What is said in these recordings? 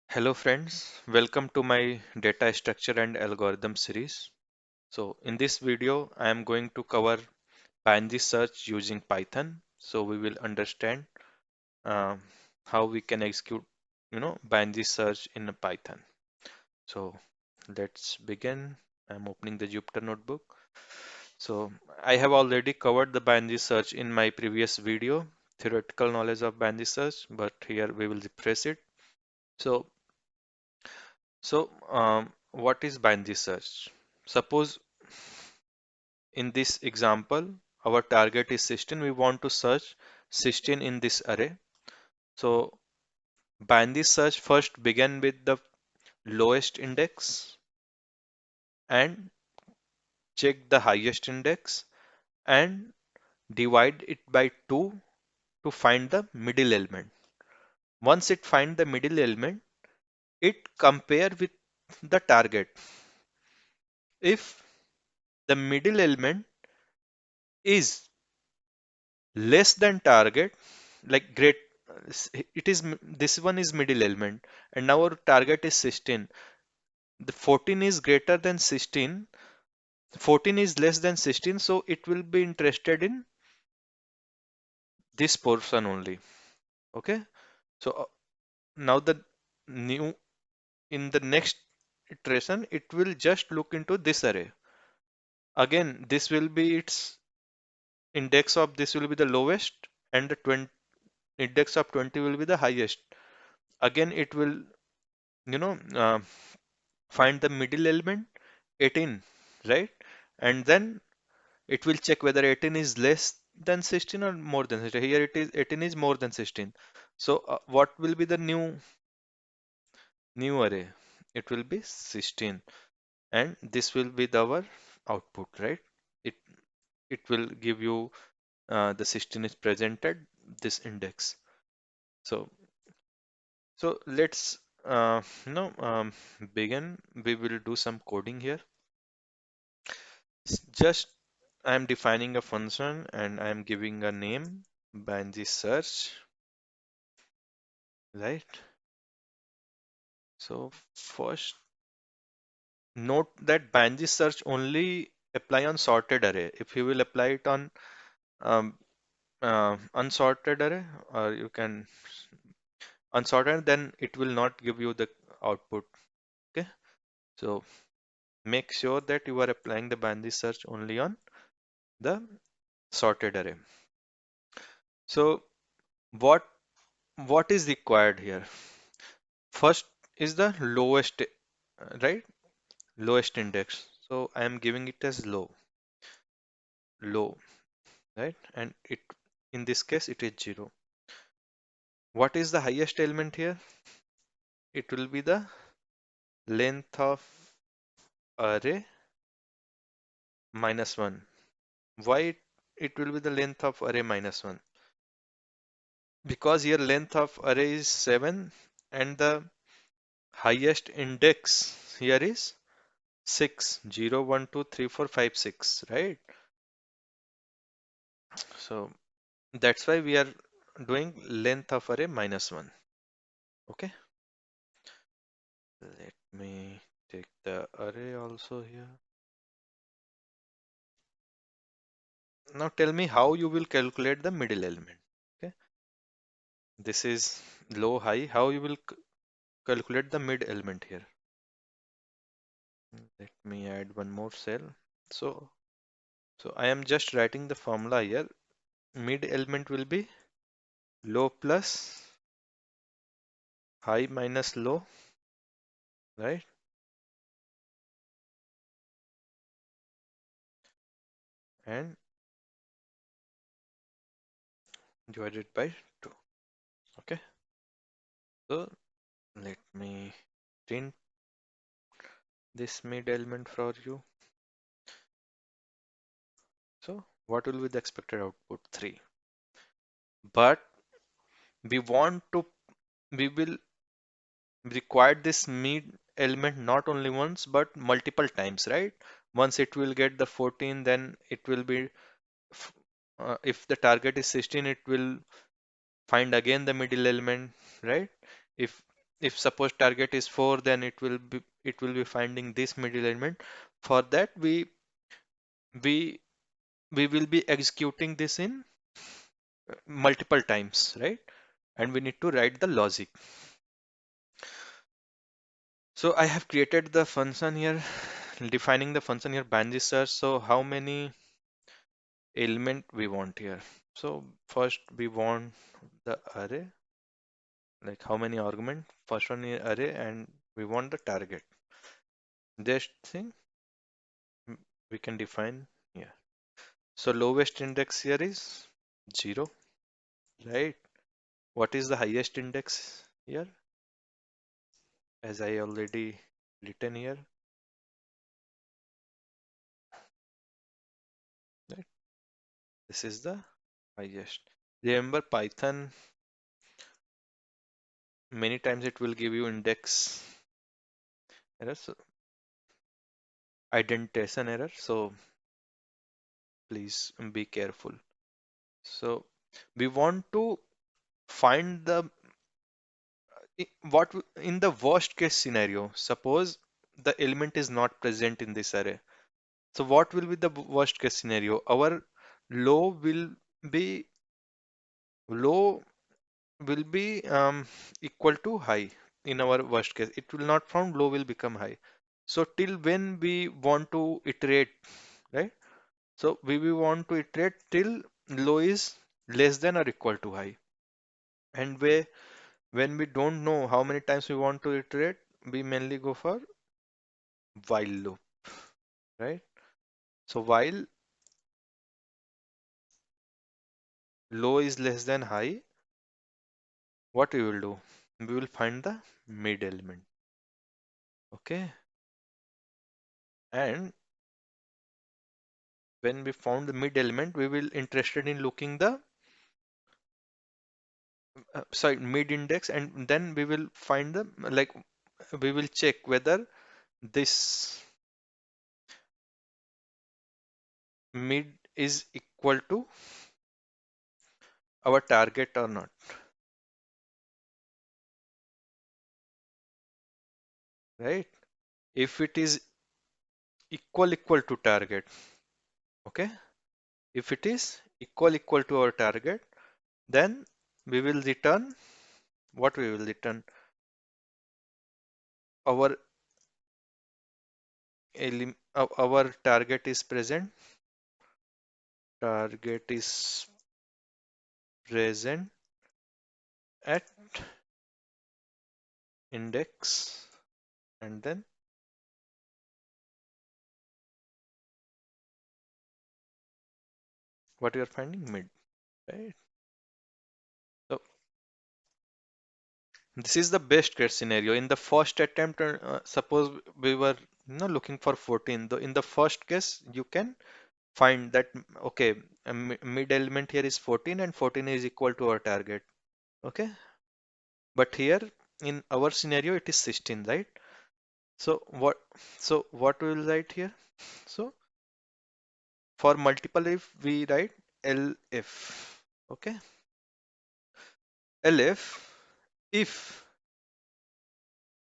Hello friends, welcome to my data structure and algorithm series. So in this video, I am going to cover binary search using Python. So we will understand uh, how we can execute, binary search in a Python. So let's begin. I'm opening the Jupyter notebook. So I have already covered the binary search in my previous video, theoretical knowledge of binary search, but here we will refresh it. So what is binary search? Suppose in this example, our target is 16. We want to search 16 in this array. So binary search first begin with the lowest index and check the highest index and divide it by 2 to find the middle element. Once it find the middle element, it compare with the target. If the middle element is less than target, like great, it is this one is middle element and now our target is 16. The 14 is greater than 16, 14 is less than 16, so it will be interested in this portion only. Okay, so now the new in the next iteration it will just look into this array. Again, this will be its index of this will be the lowest and the 20 index of 20 will be the highest. Again it will you know uh, find the middle element 18, right? And then it will check whether 18 is less than 16 or more than 16. Here it is 18 is more than 16. So what will be the new array? It will be 16 and this will be our output, right? It it will give you the 16 is presented this index. So so let's begin. We will do some coding here. Just I'm defining a function and I'm giving a name, binary search, right? So first, note that binary search only apply on sorted array. If you will apply it on um, unsorted array, or you can unsorted, then it will not give you the output. Okay, so make sure that you are applying the binary search only on the sorted array. So what what is required here? First is the lowest, right? Lowest index. So I am giving it as low, right? And it in this case it is 0. What is the highest element here? It will be the length of array minus 1. Why it will be the length of array minus 1? Because here length of array is 7 and the highest index here is 6, 0, 1, 2, 3, 4, 5, 6, right? So that's why we are doing length of array minus 1. Okay, let me take the array also here. Now tell me how you will calculate the middle element. Okay, this is low high. How you will calculate the mid element here? Let me add one more cell. So so I am just writing the formula here. Mid element will be low plus high minus low, right? And divided by 2. Okay, so let me print this mid element for you. So what will be the expected output? 3. But we want to, we will require this mid element not only once but multiple times, right? Once it will get the 14, then it will be, if the target is 16, it will find again the middle element, right? If if suppose target is 4, then it will be finding this middle element. For that we we will be executing this in multiple times, right? And we need to write the logic. So I have created the function here, defining the function here, Banji search. So how many element we want here? So first we want the array, like how many argument. First one is array, and we want the target. This thing we can define here. So lowest index here is 0, right? What is the highest index here? As I already written here, right? This is the highest. Remember Python, many times it will give you index error, so indentation error. So please be careful. So we want to find the in the worst case scenario. Suppose the element is not present in this array. So what will be the worst case scenario? Our low will be low will be equal to high in our worst case. It will not found, low will become high. So till when we want to iterate, right? So we want to iterate till low is less than or equal to high. And when we don't know how many times we want to iterate, we mainly go for while loop, right? So while low is less than high, what we will do? We will find the mid element. Okay. And when we found the mid element, we will interested in looking the sorry, mid index, and then we will find the like we will check whether this mid is equal to our target or not, right? If it is equal to target, okay? If it is equal to our target, then we will return what we will return. Our our target is present. Target is present at index, and then what you are finding mid, right? So this is the best case scenario. In the first attempt, suppose we were looking for 14. In the first case, you can find that okay, a mid element here is 14, and 14 is equal to our target. Okay, but here in our scenario it is 16, right? So what we will write here? So for multiple if we write LF. Okay, LF if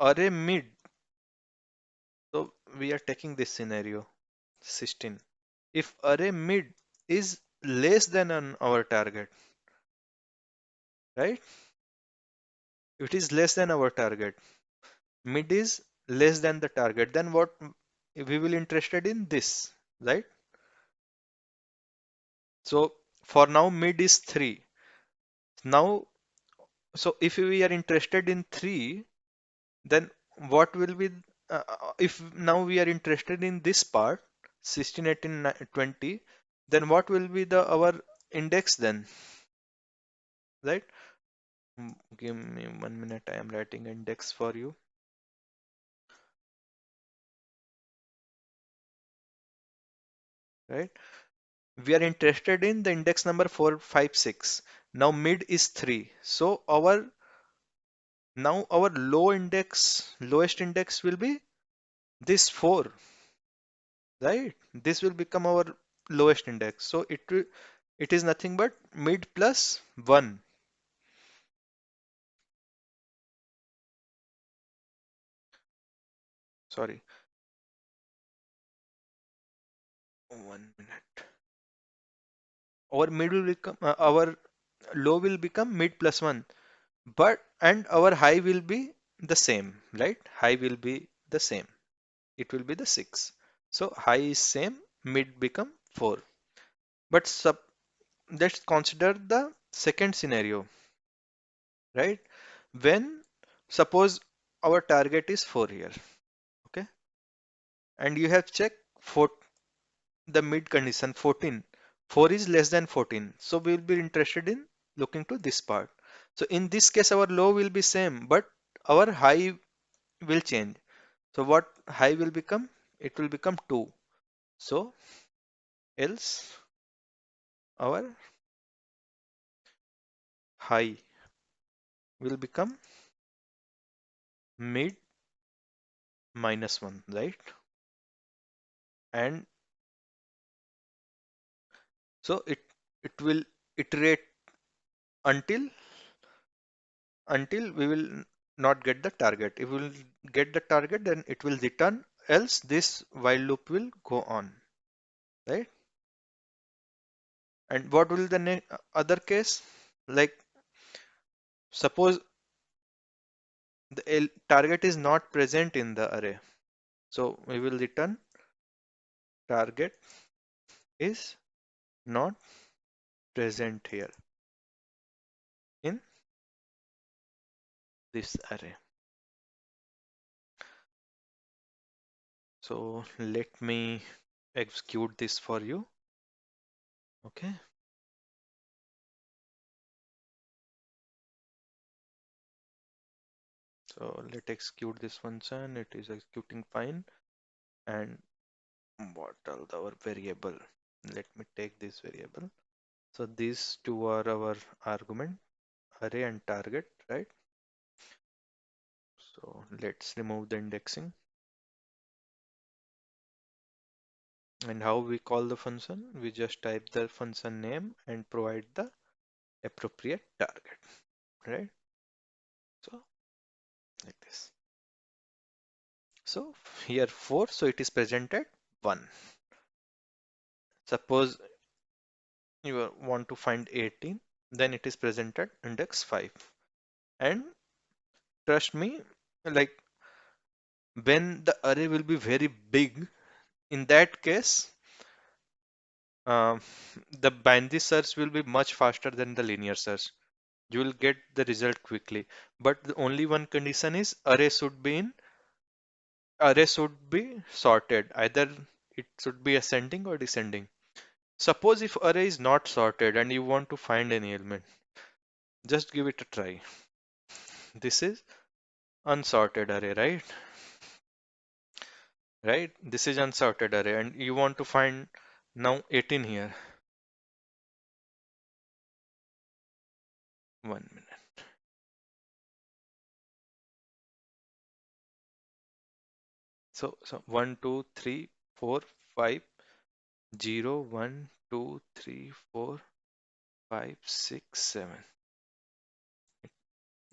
array mid. So we are taking this scenario 16. If array mid is less than our target, right? If it is less than our target, mid is less than the target, then what we will interested in this, right? So for now mid is 3. Now, so if we are interested in 3, then what will be if now we are interested in this part 16, 18, 20, then what will be the our index then, right? Give me 1 minute, I am writing index for you, right? We are interested in the index number 4, 5, 6. Now mid is 3, so our lowest index will be this 4, right? This will become our lowest index, so it is nothing but mid plus 1. Sorry, 1 minute. Our mid will become our low will become mid plus 1, but and our high will be the same, right? High will be the same. It will be the 6. So high is same, mid become 4. But let's consider the second scenario, right? When suppose our target is 4 here, okay? And you have checked for the mid condition 14. 4 is less than 14. So we will be interested in looking to this part. So in this case, our low will be same, but our high will change. So what high will become? It will become 2. So else our high will become mid minus 1, right? And so it will iterate until we will not get the target. If we will get the target, then it will return, else this while loop will go on, right? And what will the other case? Like suppose the target is not present in the array. So we will return target is not present here in this array. So let me execute this for you. Okay. So let's execute this function. It is executing fine. And what are our variable? Let me take this variable. So these two are our argument, array and target, right? So let's remove the indexing. And how we call the function? We just type the function name and provide the appropriate target, right? So like this. So here 4, so it is presented 1. Suppose you want to find 18, then it is presented index 5. And trust me, like when the array will be very big, in that case, um, the binary search will be much faster than the linear search. You will get the result quickly. But the only one condition is array should be sorted. Either it should be ascending or descending. Suppose if array is not sorted and you want to find any element, just give it a try. This is unsorted array, right? Right? This is unsorted array and you want to find now 18 here. 1 minute. So 1, 2, 3, 4, 5, 0, 1, 2, 3, 4, 5, 6, 7.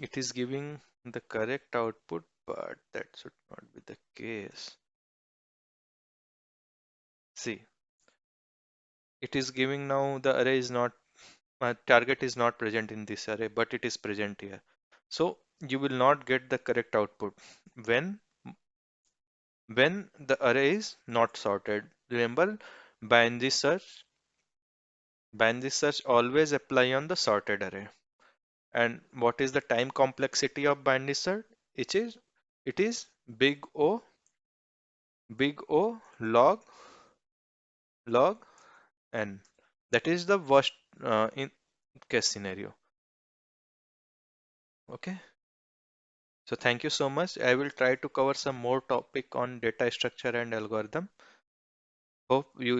It is giving the correct output, but that should not be the case. See, it is giving now the array is not, target is not present in this array, but it is present here. So you will not get the correct output when the array is not sorted. Remember, binary search, binary search always apply on the sorted array. And what is the time complexity of binary search? It is big O log n. That is the worst in case scenario. Okay. So thank you so much. I will try to cover some more topic on data structure and algorithm. Hope you